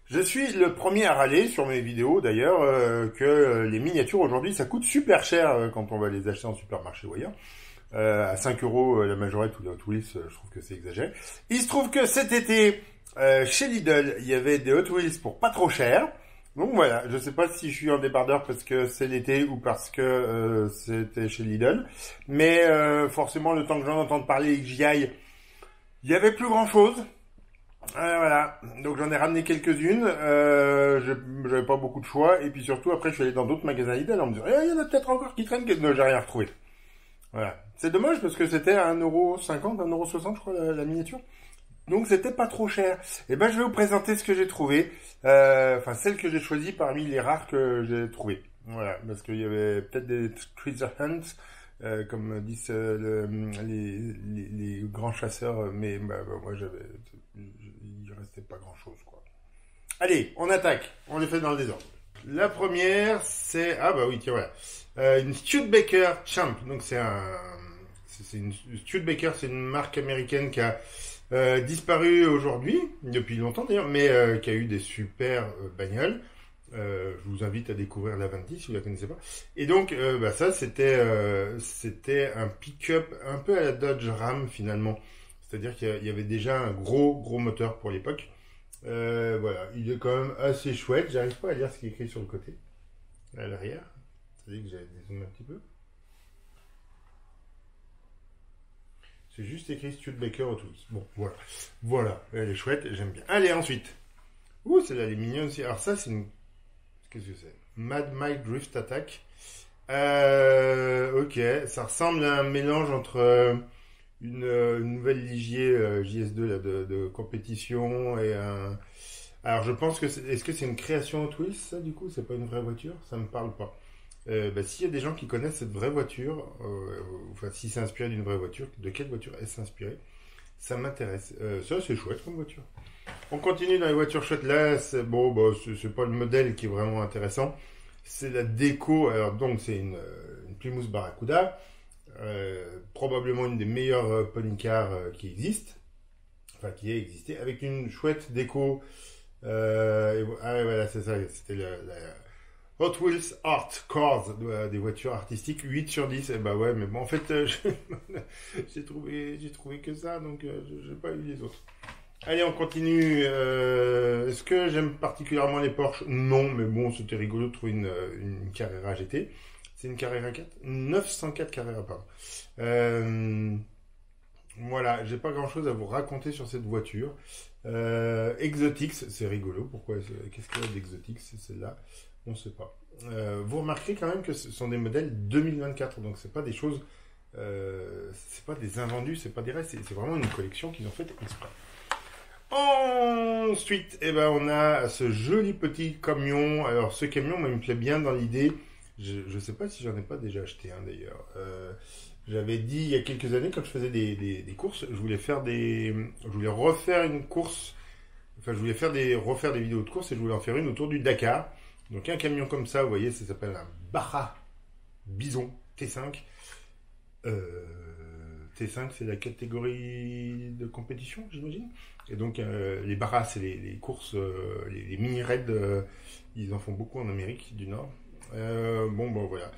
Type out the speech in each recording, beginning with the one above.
Je suis le premier à râler sur mes vidéos d'ailleurs que les miniatures aujourd'hui ça coûte super cher quand on va les acheter en supermarché ou ailleurs. À 5 euros la majorette ou les Hot Wheels, je trouve que c'est exagéré. Il se trouve que cet été, chez Lidl, il y avait des Hot Wheels pour pas trop cher. Donc voilà, je sais pas si je suis en débardeur parce que c'est l'été ou parce que c'était chez Lidl. Mais forcément, le temps que j'en entende parler et que j'y aille, il y avait plus grand chose. Voilà, donc j'en ai ramené quelques-unes, j'avais pas beaucoup de choix, et puis surtout après je suis allé dans d'autres magasins Lidl en me disant, il y en a peut-être encore qui traînent, non, j'ai rien retrouvé. Voilà, c'est dommage parce que c'était à 1,50 €, 1,60 € je crois la miniature, donc c'était pas trop cher. Et ben je vais vous présenter ce que j'ai trouvé, enfin celle que j'ai choisie parmi les rares que j'ai trouvées. Voilà, parce qu'il y avait peut-être des treasure hunts, comme disent les grands chasseurs, mais moi il restait pas grand chose quoi. Allez, on attaque, on les fait dans le désordre. La première, c'est ah bah oui tiens voilà, une Studebaker Champ. Donc c'est une Studebaker, c'est une marque américaine qui a disparu aujourd'hui depuis longtemps d'ailleurs, mais qui a eu des super bagnoles. Je vous invite à découvrir la 20 si vous la connaissez pas. Et donc, ça, c'était un pick-up un peu à la Dodge Ram finalement. C'est-à-dire qu'il y avait déjà un gros moteur pour l'époque. Voilà, il est quand même assez chouette. J'arrive pas à lire ce qui est écrit sur le côté, à l'arrière. C'est-à-dire que j'ai dézoomé un petit peu. C'est juste écrit Studebaker au tous. Bon, voilà, elle est chouette, j'aime bien. Allez, ensuite. Ouh, celle-là, elle est mignonne aussi. Alors ça, c'est une... Qu'est-ce que c'est? Mad Mike Drift Attack. Ok, ça ressemble à un mélange entre une nouvelle Ligier JS2 là, de compétition et un... Alors je pense que est-ce que c'est une création Hot Wheels ça du coup? C'est pas une vraie voiture? Ça me parle pas. S'il y a des gens qui connaissent cette vraie voiture, enfin si c'est inspiré d'une vraie voiture, de quelle voiture est-ce inspiré? Ça m'intéresse. Ça c'est chouette comme voiture. On continue dans les voitures chouettes. Là, c'est bon, c'est pas le modèle qui est vraiment intéressant. C'est la déco. Alors donc c'est une Plymouth Barracuda, probablement une des meilleures pony cars qui existent, enfin qui ait existé, avec une chouette déco. Voilà, c'est ça. C'était la Hot Wheels Art Cars, des voitures artistiques, 8 sur 10. Et bah ouais, mais bon, en fait, j'ai trouvé que ça, donc j'ai pas eu les autres. Allez, on continue. Est-ce que j'aime particulièrement les Porsche? Non, mais bon, c'était rigolo de trouver une Carrera GT. C'est une Carrera 4? 904 Carrera, pardon. Voilà, j'ai pas grand-chose à vous raconter sur cette voiture. Exotix, c'est rigolo. Pourquoi? Qu'est-ce qu'il y a d'Exotix? C'est celle-là. On ne sait pas. Vous remarquerez quand même que ce sont des modèles 2024, donc c'est pas des choses, c'est pas des invendus, c'est pas des restes, c'est vraiment une collection qu'ils ont faite exprès. Ensuite, on a ce joli petit camion. Alors ce camion, moi, il me plaît bien dans l'idée. Je sais pas si j'en ai pas déjà acheté un d'ailleurs. J'avais dit il y a quelques années quand je faisais des courses, je voulais refaire une course. Enfin, je voulais refaire des vidéos de course et je voulais en faire une autour du Dakar. Donc un camion comme ça, vous voyez, ça s'appelle un Baja Bison T5. T5, c'est la catégorie de compétition, j'imagine. Et donc les Bajas, c'est les courses, les mini-raids, ils en font beaucoup en Amérique du Nord. Voilà.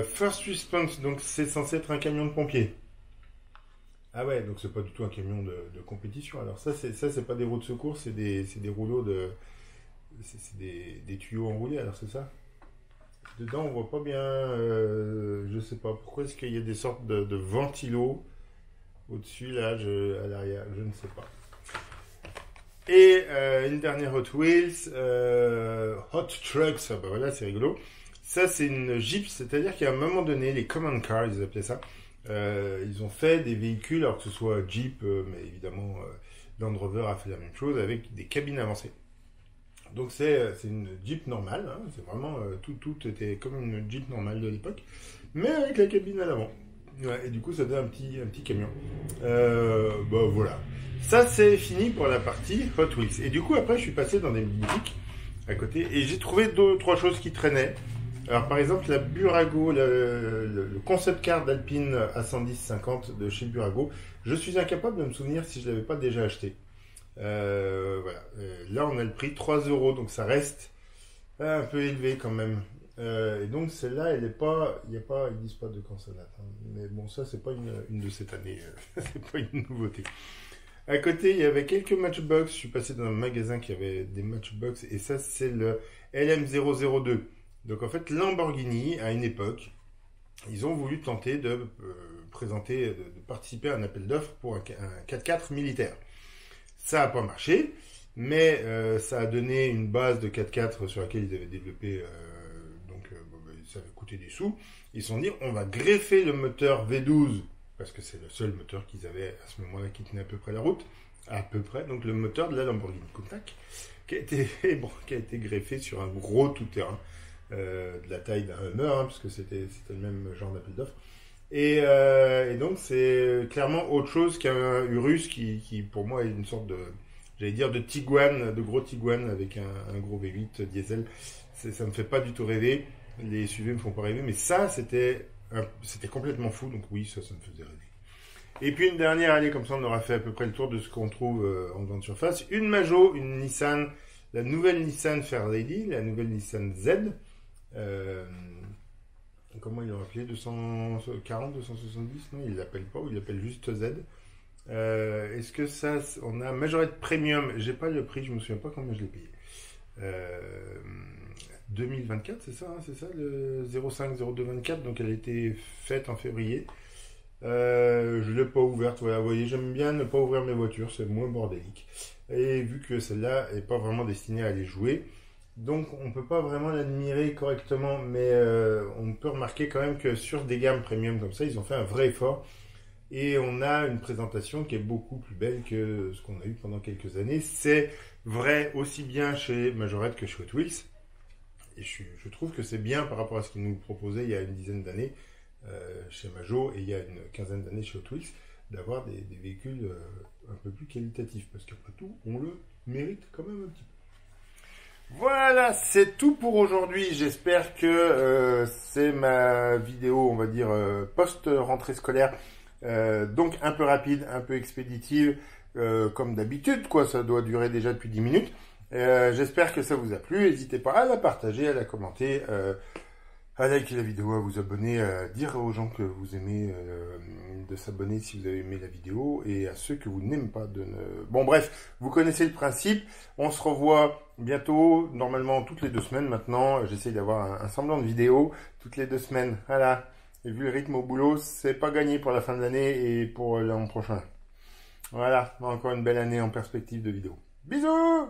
First Response, donc c'est censé être un camion de pompiers. Ah ouais, donc c'est pas du tout un camion de compétition. Alors ça c'est pas des roues de secours, c'est des rouleaux de... C'est des tuyaux enroulés, alors c'est ça? Dedans on voit pas bien, je sais pas, pourquoi est-ce qu'il y a des sortes de ventilos au-dessus là, à l'arrière, je ne sais pas. Et une dernière Hot Wheels, Hot Trucks, ah bah voilà, c'est rigolo. Ça c'est une Jeep, c'est-à-dire qu'à un moment donné, les common cars, ils appelaient ça, ils ont fait des véhicules, alors que ce soit Jeep, mais évidemment Land Rover a fait la même chose, avec des cabines avancées. Donc c'est une Jeep normale, hein, c'est vraiment tout était comme une Jeep normale de l'époque, mais avec la cabine à l'avant. Ouais, et du coup ça donne un petit camion. Voilà. Ça c'est fini pour la partie Hot Wheels. Et du coup après je suis passé dans des boutiques à côté et j'ai trouvé 2 ou 3 choses qui traînaient. Alors par exemple la Burago, le concept car d'Alpine A110-50 de chez Burago, je suis incapable de me souvenir si je l'avais pas déjà acheté. Voilà. là, on a le prix 3 euros, donc ça reste un peu élevé quand même. Et donc celle-là, elle est pas, ils disent pas de quand ça date, hein. Mais bon, ça c'est pas une de cette année, c'est pas une nouveauté. À côté, il y avait quelques Matchbox. Je suis passé dans un magasin qui avait des Matchbox et ça c'est le LM002. Donc en fait, Lamborghini à une époque, ils ont voulu tenter de présenter, de participer à un appel d'offres pour un 4x4 militaire. Ça n'a pas marché. Mais ça a donné une base de 4x4 sur laquelle ils avaient développé, ça avait coûté des sous. Ils se sont dit, on va greffer le moteur V12, parce que c'est le seul moteur qu'ils avaient à ce moment-là qui tenait à peu près la route, à peu près, donc le moteur de la Lamborghini Countach, qui a été greffé sur un gros tout-terrain, de la taille d'un Hummer, hein, parce que c'était le même genre d'appel d'offres. Et donc c'est clairement autre chose qu'un Urus qui pour moi est une sorte de, j'allais dire, de Tiguan, de gros Tiguan avec un gros V8 diesel. Ça me fait pas du tout rêver. Les SUV me font pas rêver, mais ça, c'était complètement fou. Donc oui, ça me faisait rêver. Et puis une dernière année, comme ça, on aura fait à peu près le tour de ce qu'on trouve en grande surface. Une Majo, une Nissan, la nouvelle Nissan Fairlady, la nouvelle Nissan Z. Comment ils l'ont appelé, 240, 270? Non, ils l'appellent pas, ou ils l'appellent juste Z. Est-ce que ça, on a Majorette Premium, j'ai pas le prix, je me souviens pas combien je l'ai payé. 2024, c'est ça, hein, c'est ça, le 05-02-24, donc elle a été faite en février. Je l'ai pas ouverte, voilà, vous voyez, j'aime bien ne pas ouvrir mes voitures, c'est moins bordélique. Et vu que celle-là est pas vraiment destinée à aller jouer, donc on peut pas vraiment l'admirer correctement, mais on peut remarquer quand même que sur des gammes premium comme ça, ils ont fait un vrai effort. Et on a une présentation qui est beaucoup plus belle que ce qu'on a eu pendant quelques années. C'est vrai aussi bien chez Majorette que chez Hot Wheels. Et je trouve que c'est bien par rapport à ce qu'ils nous proposaient il y a une dizaine d'années chez Majo et il y a une quinzaine d'années chez Hot Wheels, d'avoir des véhicules un peu plus qualitatifs. Parce qu'après tout, on le mérite quand même un petit peu. Voilà, c'est tout pour aujourd'hui. J'espère que c'est ma vidéo, on va dire, post-rentrée scolaire. Donc un peu rapide, un peu expéditive, comme d'habitude, quoi. Ça doit durer déjà depuis 10 minutes. J'espère que ça vous a plu. N'hésitez pas à la partager, à la commenter, à liker la vidéo, à vous abonner, à dire aux gens que vous aimez de s'abonner si vous avez aimé la vidéo, et à ceux que vous n'aimez pas de ne... Bon bref, vous connaissez le principe. On se revoit bientôt, normalement toutes les 2 semaines maintenant. J'essaie d'avoir un semblant de vidéo toutes les 2 semaines. Voilà. Et vu le rythme au boulot, c'est pas gagné pour la fin de l'année et pour l'an prochain. Voilà, encore une belle année en perspective de vidéo. Bisous!